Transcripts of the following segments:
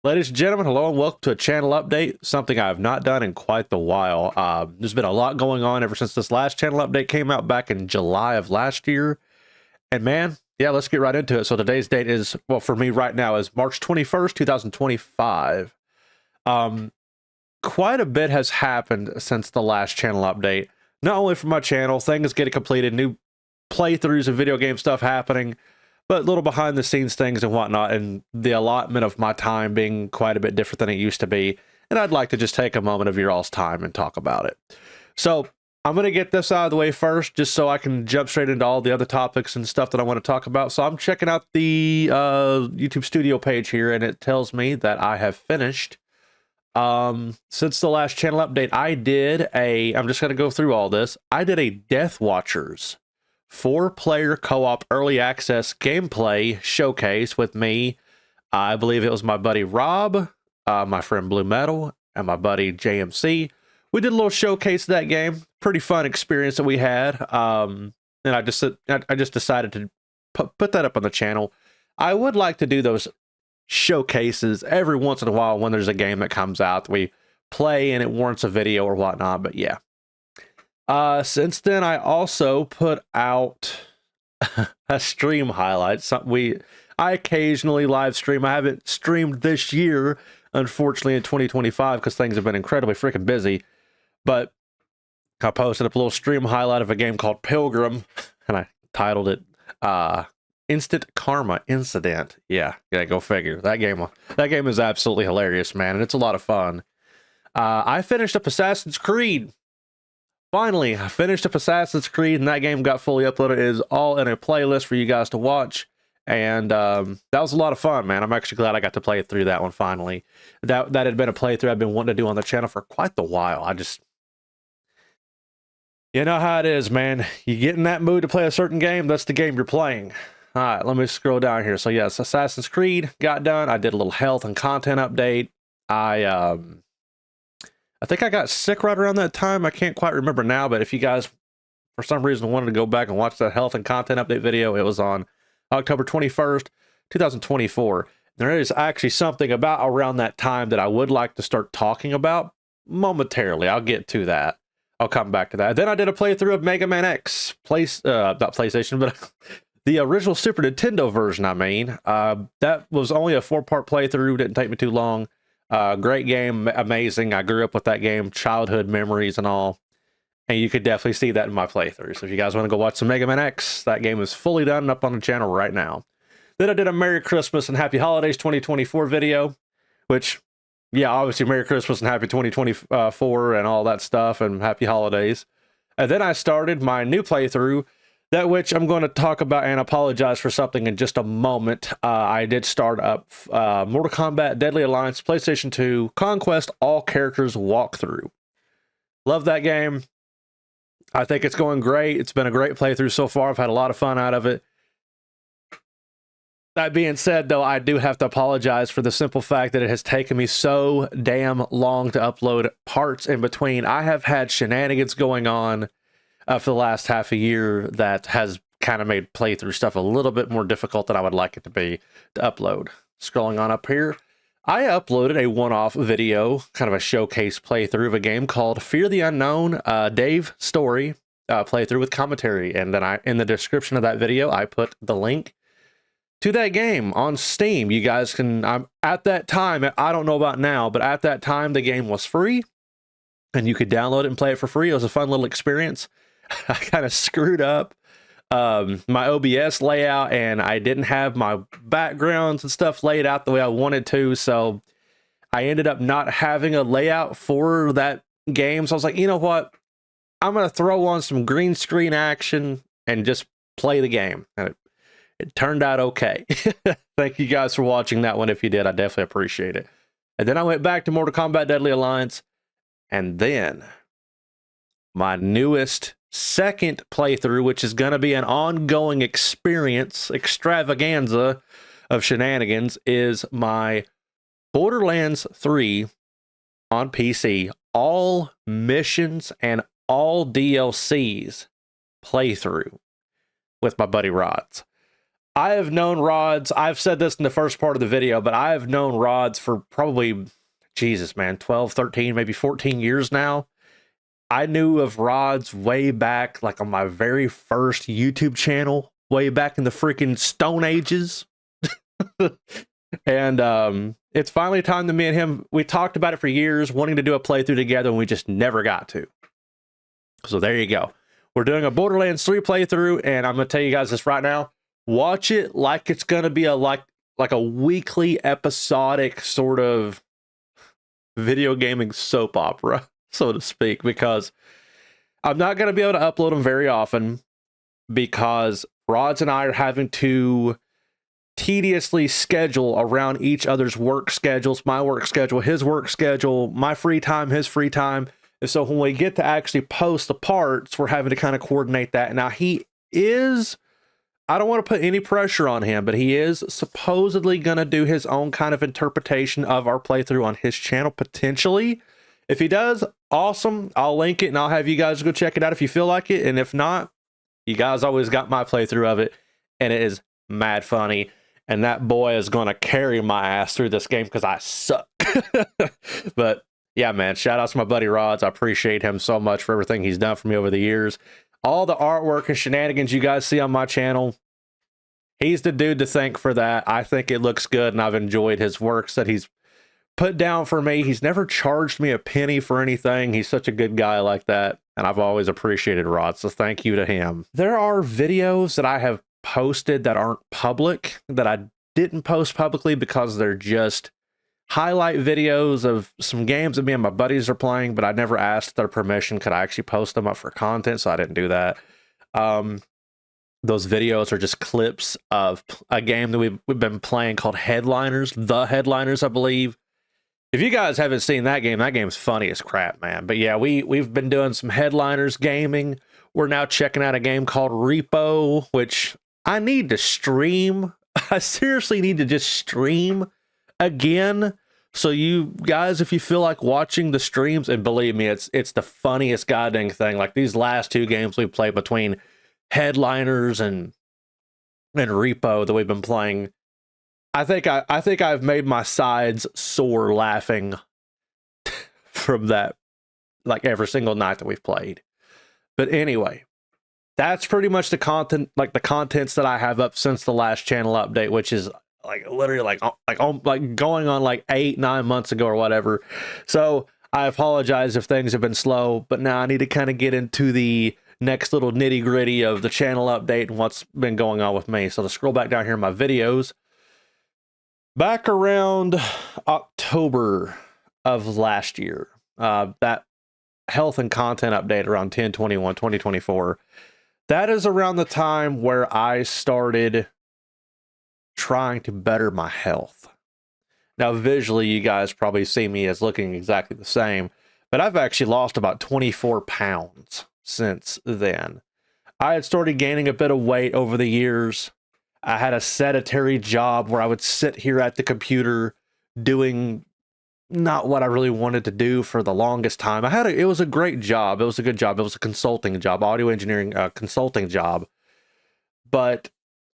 Ladies and gentlemen, hello and welcome to a channel update, something I have not done in quite a while. There's been a lot going on ever since this last channel update came out back in July of last year. And man, yeah, let's get right into it. So today's date is, well, for me right now is March 21st, 2025. Quite a bit has happened since the last channel update. Not only for my channel, things getting completed, new playthroughs and video game stuff happening, but little behind the scenes things and whatnot, and the allotment of my time being quite a bit different than it used to be. And I'd like to just take a moment of your all's time and talk about it. So I'm going to get this out of the way first, just so I can jump straight into all the other topics and stuff that I want to talk about. So I'm checking out the YouTube Studio page here, and it tells me that I have finished. Since the last channel update, I'm just going to go through all this. I did a Death Watchers 4-player co-op early access gameplay showcase with me. I believe it was my buddy Rob, my friend Blue Metal, and my buddy JMC. We did a little showcase of that game. Pretty fun experience that we had. And I just decided to put that up on the channel. I would like to do those showcases every once in a while when there's a game that comes out that we play and it warrants a video or whatnot. But yeah. Since then, I also put out a stream highlight. I occasionally live stream. I haven't streamed this year, unfortunately, in 2025 because things have been incredibly freaking busy. But I posted up a little stream highlight of a game called Pilgrim, and I titled it Instant Karma Incident. Yeah, go figure. That game is absolutely hilarious, man, and it's a lot of fun. I finished up Assassin's Creed. Finally, I finished up Assassin's Creed, and that game got fully uploaded. It is all in a playlist for you guys to watch, and that was a lot of fun, man. I'm actually glad I got to play through that one finally. That had been a playthrough I've been wanting to do on the channel for quite a while. You know how it is, man. You get in that mood to play a certain game, that's the game you're playing. All right, let me scroll down here. So yes, Assassin's Creed got done. I did a little health and content update. I think I got sick right around that time. I can't quite remember now, but if you guys, for some reason, wanted to go back and watch that health and content update video, it was on October 21st, 2024. There is actually something about around that time that I would like to start talking about momentarily. I'll get to that. I'll come back to that. Then I did a playthrough of Mega Man X, not PlayStation, but the original Super Nintendo version, I mean. That was only a 4-part playthrough. Didn't take me too long. Great game, amazing. I grew up with that game, childhood memories and all. And you could definitely see that in my playthrough. So if you guys want to go watch some Mega Man X, that game is fully done and up on the channel right now. Then I did a Merry Christmas and Happy Holidays 2024 video, which, yeah, obviously Merry Christmas and Happy 2024 and all that stuff and Happy Holidays. And then I started my new playthrough, that which I'm going to talk about and apologize for something in just a moment. I did start up Mortal Kombat Deadly Alliance PlayStation 2 Conquest All Characters Walkthrough. Love that game. I think it's going great. It's been a great playthrough so far. I've had a lot of fun out of it. That being said, though, I do have to apologize for the simple fact that it has taken me so damn long to upload parts in between. I have had shenanigans going on for the last half a year that has kind of made playthrough stuff a little bit more difficult than I would like it to be to upload. Scrolling on up here, I uploaded a one-off video, kind of a showcase playthrough of a game called Fear the Unknown, Dave Story playthrough with commentary. And then in the description of that video, I put the link to that game on Steam. You guys can, at that time, I don't know about now, but at that time, the game was free and you could download it and play it for free. It was a fun little experience. I kind of screwed up my OBS layout, and I didn't have my backgrounds and stuff laid out the way I wanted to, so I ended up not having a layout for that game. So I was like, you know what? I'm going to throw on some green screen action and just play the game. And it turned out okay. Thank you guys for watching that one. If you did, I definitely appreciate it. And then I went back to Mortal Kombat Deadly Alliance, and then my newest second playthrough, which is going to be an ongoing experience, extravaganza of shenanigans, is my Borderlands 3 on PC, all missions and all DLCs playthrough with my buddy Rods. I have known Rods. I've said this in the first part of the video, but I have known Rods for probably, Jesus, man, 12, 13, maybe 14 years now. I knew of Rods way back, like on my very first YouTube channel, way back in the freaking Stone Ages. And it's finally time to me and him. We talked about it for years, wanting to do a playthrough together, and we just never got to. So there you go. We're doing a Borderlands 3 playthrough, and I'm going to tell you guys this right now. Watch it like it's going to be like a weekly episodic sort of video gaming soap opera, so to speak, because I'm not going to be able to upload them very often because Rods and I are having to tediously schedule around each other's work schedules, my work schedule, his work schedule, my free time, his free time. And so when we get to actually post the parts, we're having to kind of coordinate that. Now he is, I don't want to put any pressure on him, but he is supposedly going to do his own kind of interpretation of our playthrough on his channel, potentially. If he does, awesome. I'll link it and I'll have you guys go check it out if you feel like it. And if not, you guys always got my playthrough of it, and it is mad funny. And that boy is going to carry my ass through this game because I suck. But yeah, man, shout out to my buddy Rods. I appreciate him so much for everything he's done for me over the years. All the artwork and shenanigans you guys see on my channel, he's the dude to thank for that. I think it looks good, and I've enjoyed his works that he's put down for me. He's never charged me a penny for anything. He's such a good guy like that, and I've always appreciated Rod, so thank you to him. There are videos that I have posted that aren't public, that I didn't post publicly because they're just highlight videos of some games that me and my buddies are playing, but I never asked their permission. Could I actually post them up for content? So I didn't do that. Those videos are just clips of a game that we've been playing called Headliners, The Headliners, I believe. If you guys haven't seen that game's funny as crap, man. But yeah, we've been doing some Headliners gaming. We're now checking out a game called Repo, which I need to stream. I seriously need to just stream again. So you guys, if you feel like watching the streams, and believe me, it's the funniest goddamn thing. Like these last two games we played between Headliners and Repo that we've been playing, I think I've made my sides sore laughing from that, like every single night that we've played. But anyway, that's pretty much the content, like the contents that I have up since the last channel update, which is like literally like going on like 8-9 months ago or whatever. So I apologize if things have been slow, but now I need to kind of get into the next little nitty gritty of the channel update and what's been going on with me. So to scroll back down here in my videos, back around October of last year, that health and content update around 10/21/2024, that is around the time where I started trying to better my health. Now, visually, you guys probably see me as looking exactly the same, but I've actually lost about 24 pounds since then. I had started gaining a bit of weight over the years. I had a sedentary job where I would sit here at the computer doing not what I really wanted to do for the longest time. It was a great job. It was a good job. It was a consulting job, audio engineering consulting job. But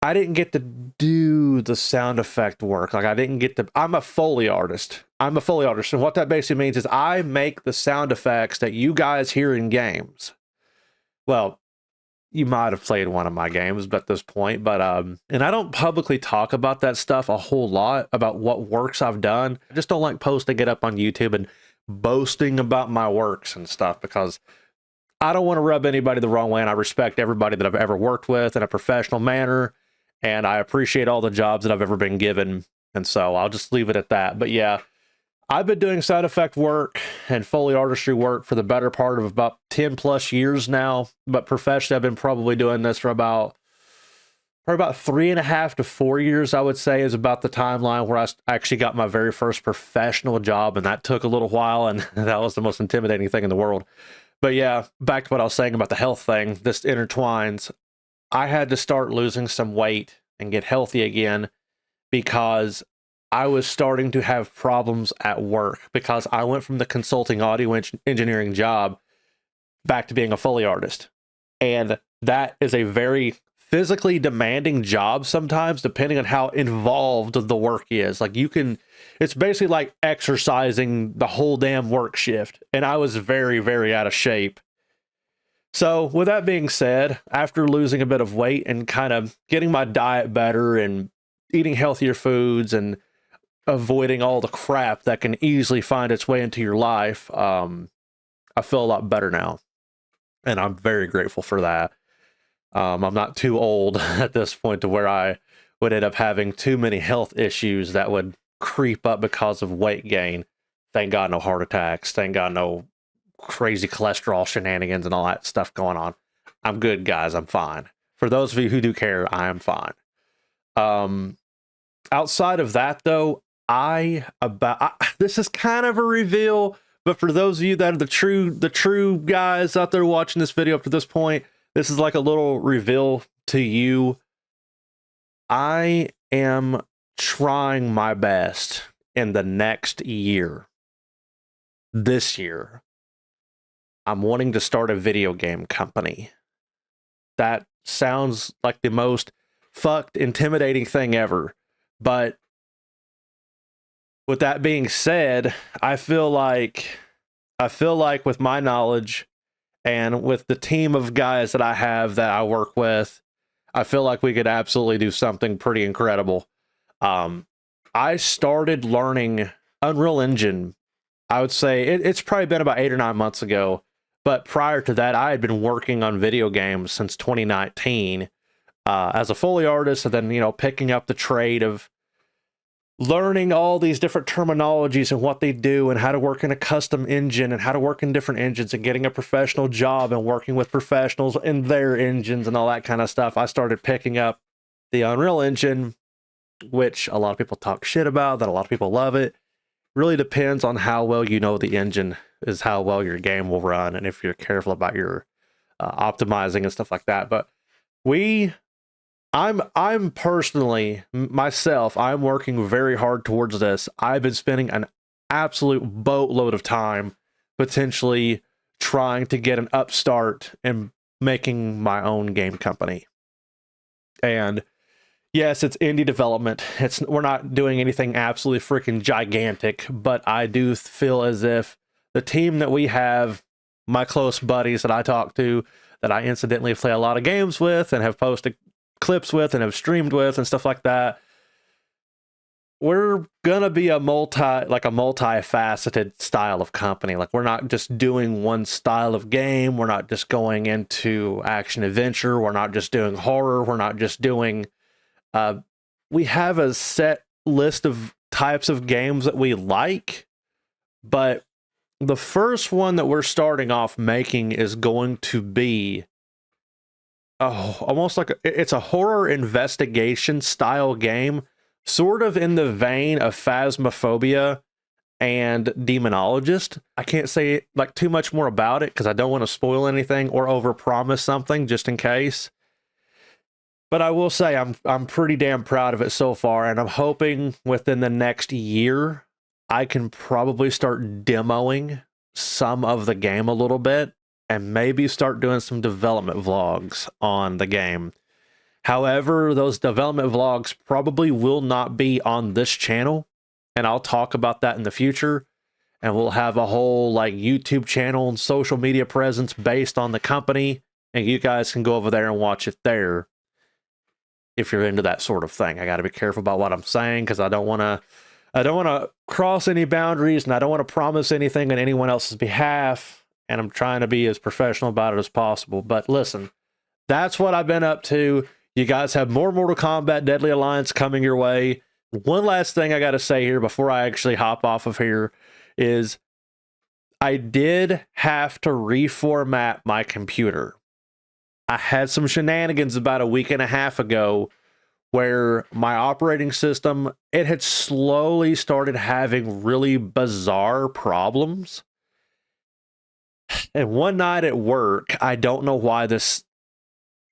I didn't get to do the sound effect work. Like I'm a Foley artist. And what that basically means is I make the sound effects that you guys hear in games. Well, you might have played one of my games at this point, but and I don't publicly talk about that stuff a whole lot, about what works I've done. I just don't like posting it up on YouTube and boasting about my works and stuff, because I don't want to rub anybody the wrong way, and I respect everybody that I've ever worked with in a professional manner, and I appreciate all the jobs that I've ever been given, and so I'll just leave it at that. But yeah, I've been doing sound effect work and Foley artistry work for the better part of about 10 plus years now, but professionally I've been probably doing this for about 3.5 to 4 years, I would say, is about the timeline where I actually got my very first professional job, and that took a little while, and that was the most intimidating thing in the world. But yeah, back to what I was saying about the health thing, this intertwines. I had to start losing some weight and get healthy again because I was starting to have problems at work, because I went from the consulting audio engineering job back to being a Foley artist. And that is a very physically demanding job sometimes, depending on how involved the work is. Like it's basically like exercising the whole damn work shift. And I was very, very out of shape. So with that being said, after losing a bit of weight and kind of getting my diet better and eating healthier foods and avoiding all the crap that can easily find its way into your life, I feel a lot better now. And I'm very grateful for that. I'm not too old at this point to where I would end up having too many health issues that would creep up because of weight gain. Thank God no heart attacks. Thank God no crazy cholesterol shenanigans and all that stuff going on. I'm good, guys. I'm fine. For those of you who do care, I am fine. Outside of that, though, this is kind of a reveal, but for those of you that are the true guys out there watching this video up to this point, this is like a little reveal to you. I am trying my best in the next year. This year, I'm wanting to start a video game company. That sounds like the most fucked, intimidating thing ever. But with that being said, I feel like with my knowledge and with the team of guys that I have that I work with, I feel like we could absolutely do something pretty incredible. I started learning Unreal Engine, I would say it's probably been about 8 or 9 months ago. But prior to that, I had been working on video games since 2019 as a Foley artist, and then, picking up the trade of learning all these different terminologies and what they do and how to work in a custom engine and how to work in different engines and getting a professional job and working with professionals in their engines and all that kind of stuff. I started picking up the Unreal Engine, which a lot of people talk shit about, that a lot of people love it. Really depends on how well you know the engine is how well your game will run and if you're careful about your optimizing and stuff like that. But I'm personally, myself, I'm working very hard towards this. I've been spending an absolute boatload of time potentially trying to get an upstart and making my own game company. And yes, it's indie development. We're not doing anything absolutely freaking gigantic, but I do feel as if the team that we have, my close buddies that I talk to, that I incidentally play a lot of games with and have posted clips with and have streamed with and stuff like that, we're gonna be a multifaceted style of company. Like, we're not just doing one style of game. We're not just going into action adventure. We're not just doing horror. We're not just doing we have a set list of types of games that we like, but the first one that we're starting off making is going to be almost like it's a horror investigation style game, sort of in the vein of Phasmophobia and Demonologist. I can't say like too much more about it because I don't want to spoil anything or overpromise something just in case. But I will say I'm pretty damn proud of it so far, and I'm hoping within the next year I can probably start demoing some of the game a little bit and maybe start doing some development vlogs on the game. However, those development vlogs probably will not be on this channel, and I'll talk about that in the future. And we'll have a whole like YouTube channel and social media presence based on the company, and you guys can go over there and watch it there if you're into that sort of thing. I got to be careful about what I'm saying because I don't want to cross any boundaries, and I don't want to promise anything on anyone else's behalf, and I'm trying to be as professional about it as possible. But listen, that's what I've been up to. You guys have more Mortal Kombat Deadly Alliance coming your way. One last thing I got to say here before I actually hop off of here is I did have to reformat my computer. I had some shenanigans about a week and a half ago where my operating system, it had slowly started having really bizarre problems. And one night at work, I don't know why this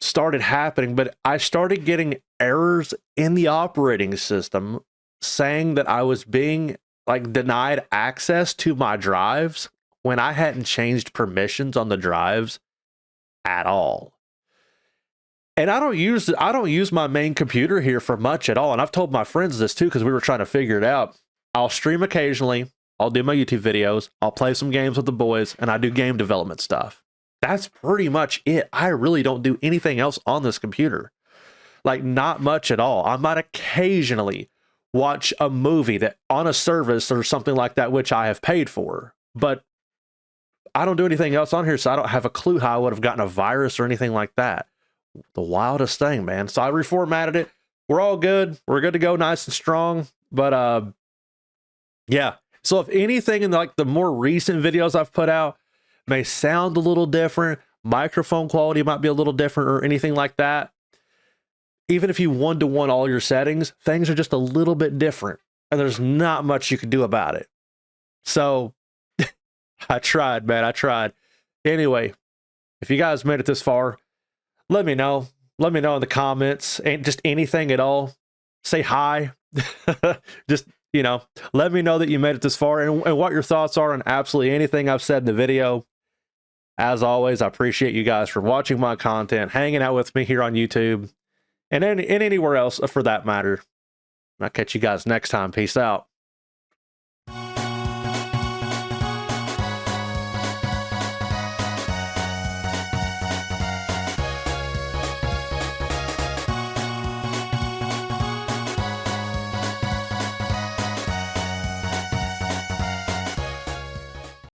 started happening, but I started getting errors in the operating system saying that I was being like denied access to my drives when I hadn't changed permissions on the drives at all. And I don't use my main computer here for much at all. And I've told my friends this too, because we were trying to figure it out. I'll stream occasionally. I'll do my YouTube videos. I'll play some games with the boys, and I do game development stuff. That's pretty much it. I really don't do anything else on this computer. Like, not much at all. I might occasionally watch a movie that on a service or something like that, which I have paid for, but I don't do anything else on here. So I don't have a clue how I would have gotten a virus or anything like that. The wildest thing, man. So I reformatted it. We're all good. We're good to go, nice and strong. But yeah. So if anything in like the more recent videos I've put out may sound a little different, microphone quality might be a little different or anything like that, even if you one-to-one all your settings, things are just a little bit different, and there's not much you can do about it. So I tried, man. I tried. Anyway, if you guys made it this far, let me know. Let me know in the comments. And just anything at all. Say hi. Just, you know, let me know that you made it this far and what your thoughts are on absolutely anything I've said in the video. As always, I appreciate you guys for watching my content, hanging out with me here on YouTube, and anywhere else for that matter. I'll catch you guys next time. Peace out.